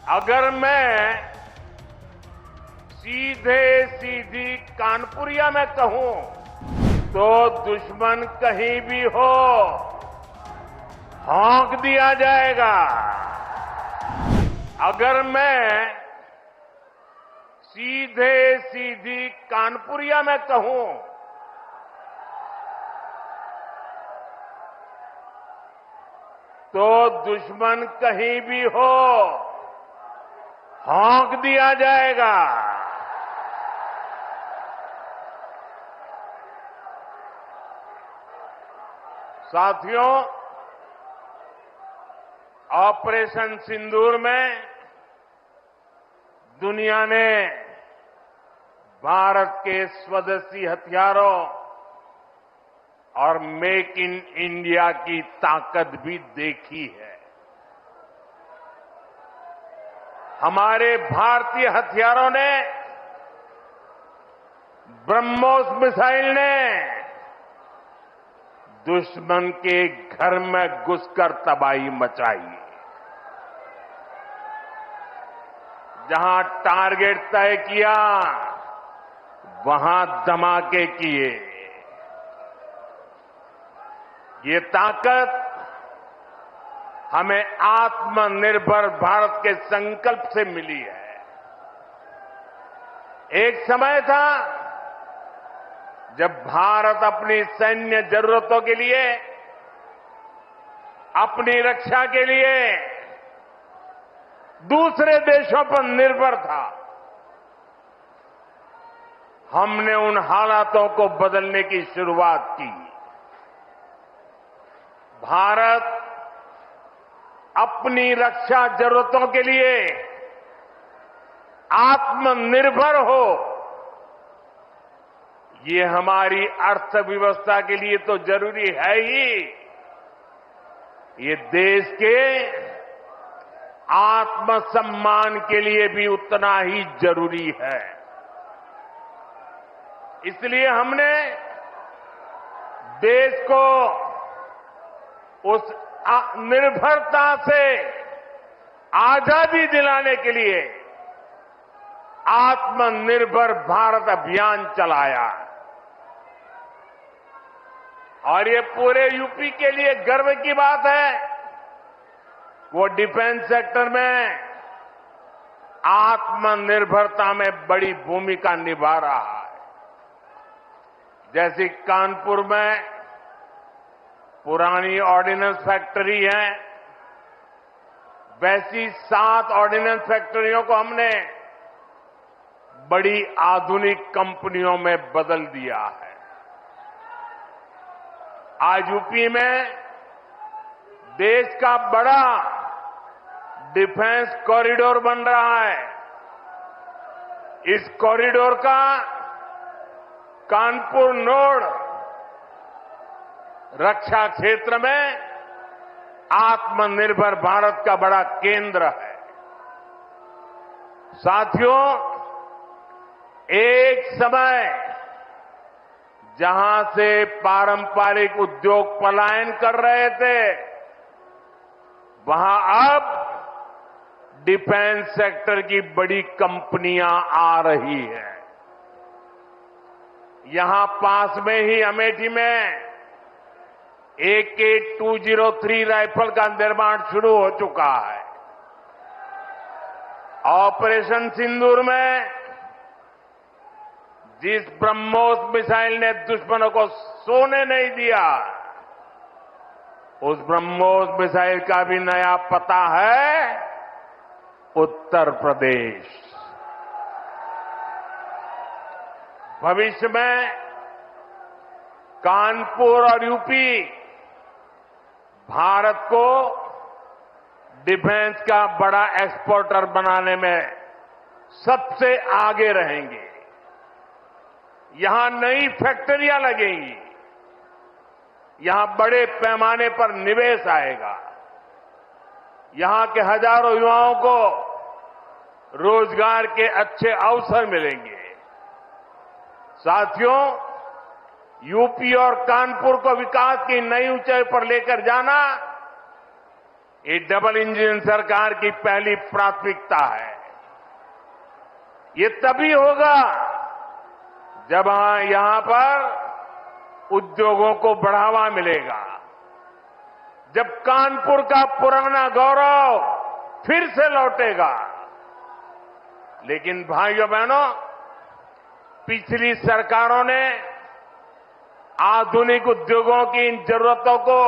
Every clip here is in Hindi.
अगर मैं सीधे सीधी कानपुरिया में कहूं तो दुश्मन कहीं भी हो हौंक दिया जाएगा। अगर मैं सीधे सीधी कानपुरिया में कहूं तो दुश्मन कहीं भी हो हौंक दिया जाएगा। साथियों, ऑपरेशन सिंदूर में दुनिया ने भारत के स्वदेशी हथियारों और मेक इन इंडिया की ताकत भी देखी है। हमारे भारतीय हथियारों ने, ब्रह्मोस मिसाइल ने दुश्मन के घर में घुसकर तबाही मचाई। जहां टारगेट तय किया वहां धमाके किए। ये ताकत हमें आत्मनिर्भर भारत के संकल्प से मिली है। एक समय था जब भारत अपनी सैन्य जरूरतों के लिए, अपनी रक्षा के लिए दूसरे देशों पर निर्भर था। हमने उन हालातों को बदलने की शुरुआत की। भारत अपनी रक्षा जरूरतों के लिए आत्मनिर्भर हो, ये हमारी अर्थव्यवस्था के लिए तो जरूरी है ही, ये देश के आत्मसम्मान के लिए भी उतना ही जरूरी है। इसलिए हमने देश को उस निर्भरता से आजादी दिलाने के लिए आत्मनिर्भर भारत अभियान चलाया। और ये पूरे यूपी के लिए गर्व की बात है, वो डिफेंस सेक्टर में आत्मनिर्भरता में बड़ी भूमिका निभा रहा है। जैसे कानपुर में पुरानी ऑर्डिनेंस फैक्ट्री है, वैसी 7 ऑर्डिनेंस फैक्ट्रियों को हमने बड़ी आधुनिक कंपनियों में बदल दिया है। आज यूपी में देश का बड़ा डिफेंस कॉरिडोर बन रहा है। इस कॉरिडोर का कानपुर नोड रक्षा क्षेत्र में आत्मनिर्भर भारत का बड़ा केंद्र है। साथियों, एक समय जहां से पारंपरिक उद्योग पलायन कर रहे थे, वहां अब डिफेंस सेक्टर की बड़ी कंपनियां आ रही हैं। यहां पास में ही अमेठी में AK-203 राइफल का निर्माण शुरू हो चुका है। ऑपरेशन सिंदूर में जिस ब्रह्मोस मिसाइल ने दुश्मनों को सोने नहीं दिया, उस ब्रह्मोस मिसाइल का भी नया पता है उत्तर प्रदेश। भविष्य में कानपुर और यूपी भारत को डिफेंस का बड़ा एक्सपोर्टर बनाने में सबसे आगे रहेंगे। यहां नई फैक्ट्रियां लगेंगी, यहां बड़े पैमाने पर निवेश आएगा, यहां के हजारों युवाओं को रोजगार के अच्छे अवसर मिलेंगे। साथियों, यूपी और कानपुर को विकास की नई ऊंचाई पर लेकर जाना ये डबल इंजन सरकार की पहली प्राथमिकता है। ये तभी होगा जब यहां पर उद्योगों को बढ़ावा मिलेगा, जब कानपुर का पुराना गौरव फिर से लौटेगा। लेकिन भाइयों बहनों, पिछली सरकारों ने आधुनिक उद्योगों की इन जरूरतों को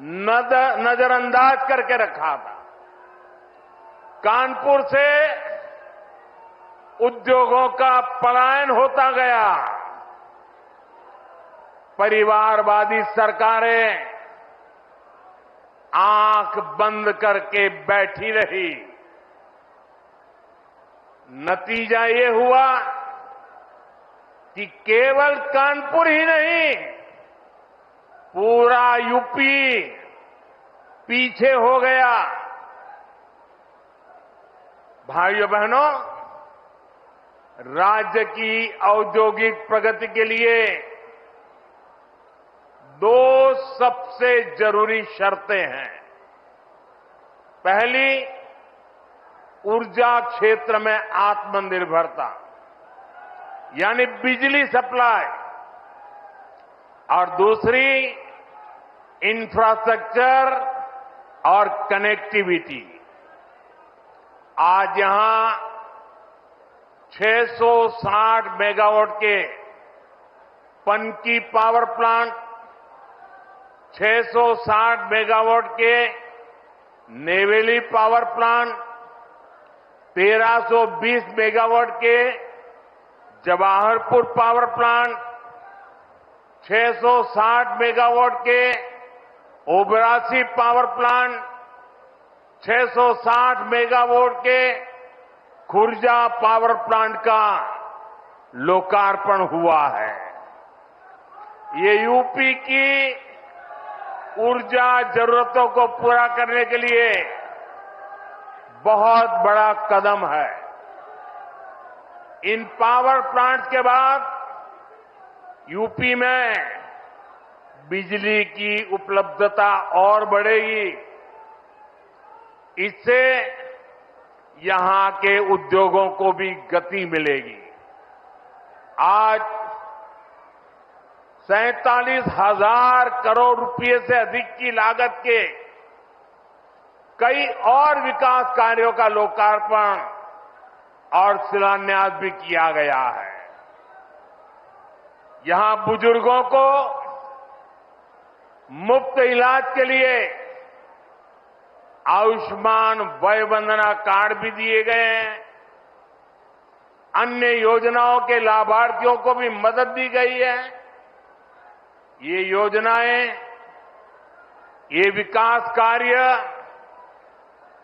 नजरअंदाज करके रखा था। कानपुर से उद्योगों का पलायन होता गया। परिवारवादी सरकारें आंख बंद करके बैठी रही। नतीजा ये हुआ कि केवल कानपुर ही नहीं, पूरा यूपी पीछे हो गया। भाइयों बहनों, राज्य की औद्योगिक प्रगति के लिए दो सबसे जरूरी शर्तें हैं। पहली, ऊर्जा क्षेत्र में आत्मनिर्भरता, यानी बिजली सप्लाई, और दूसरी इंफ्रास्ट्रक्चर और कनेक्टिविटी। आज यहां 660 मेगावाट के पनकी पावर प्लांट, 660 मेगावाट के नेवेली पावर प्लांट, 1320 मेगावाट के जवाहरपुर पावर प्लांट, 660 मेगावाट के ओबरासी पावर प्लांट, 660 मेगावाट के खुर्जा पावर प्लांट का लोकार्पण हुआ है। ये यूपी की ऊर्जा जरूरतों को पूरा करने के लिए बहुत बड़ा कदम है। इन पावर प्लांट्स के बाद यूपी में बिजली की उपलब्धता और बढ़ेगी। इससे यहां के उद्योगों को भी गति मिलेगी। आज 47,000 करोड़ रुपए से अधिक की लागत के कई और विकास कार्यों का लोकार्पण और शिलान्यास भी किया गया है। यहां बुजुर्गों को मुफ्त इलाज के लिए आयुष्मान वय वंदना कार्ड भी दिए गए हैं। अन्य योजनाओं के लाभार्थियों को भी मदद दी गई है। ये योजनाएं, ये विकास कार्य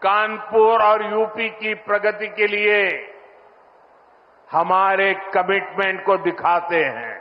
कानपुर और यूपी की प्रगति के लिए हमारे कमिटमेंट को दिखाते हैं।